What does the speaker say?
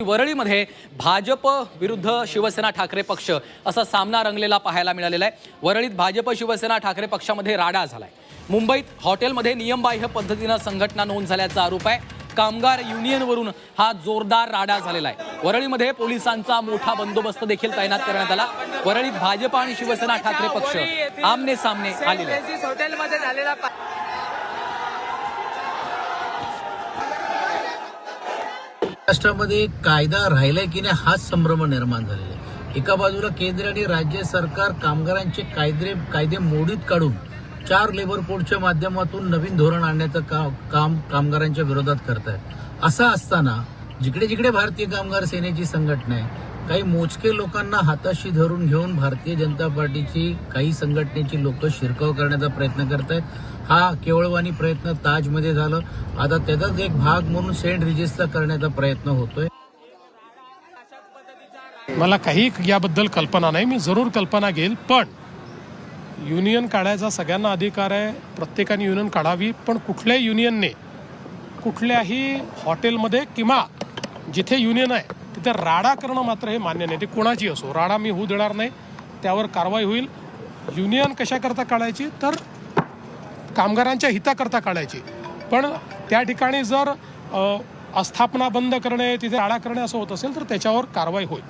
वरळीमध्ये भाजप विरुद्ध शिवसेना ठाकरे पक्ष असा सामना रंगलेला पाहायला मिळालेला आहे। वरळीत भाजप शिवसेना ठाकरे पक्षामध्ये राडा झालाय। मुंबईत हॉटेलमध्ये नियमबाह्य पद्धतीने संघटना नोंद झाल्याचा आरोप आहे। कामगार युनियनवरून हा जोरदार राडा झालेला आहे। वरळीमध्ये पोलिसांचा मोठा बंदोबस्त देखील तैनात करण्यात आला। वरळीत भाजप आणि शिवसेना ठाकरे पक्ष आमने सामने आलेले आहेत। महाराष्ट्रामध्ये कायदा राहिलाय की नाही हाच संभ्रम निर्माण झालेला आहे। एका बाजूला केंद्र आणि राज्य सरकार कामगारांचे कायदे मोडीत काढून 4 लेबर कोडच्या माध्यमातून नवीन धोरण आणण्याचं काम कामगारांच्या विरोधात करतायत। असं असताना जिकडे जिकडे भारतीय कामगार सेनेची संघटना आहे, काही मोजके लोकांना हाताशी धरून घेऊन भारतीय जनता पार्टीची काही संघटनेची लोक शिरकाव करण्याचा प्रयत्न करतायत। हा केवळवाणी प्रयत्न ताजमध्ये झालं, आता त्याचाच एक भाग म्हणून सेंट रिजिसला करण्याचा प्रयत्न होतोय। मला काही याबद्दल कल्पना नाही, मी जरूर कल्पना घेईल, पण युनियन काढायचा सगळ्यांना अधिकार आहे, प्रत्येकाने युनियन काढावी, पण कुठल्याही युनियनने कुठल्याही हॉटेलमध्ये किंवा जिथे युनियन आहे तिथे राडा करणं मात्र हे मान्य नाही। ते कोणाची असो, राडा मी होऊ देणार नाही, त्यावर कारवाई होईल। युनियन कशाकरता काढायची तर कामगारांच्या हिताकरता काढायची, पण त्या ठिकाणी जर आस्थापना बंद करणे, तिथे राडा करणे असं होत असेल तर त्याच्यावर कारवाई होईल।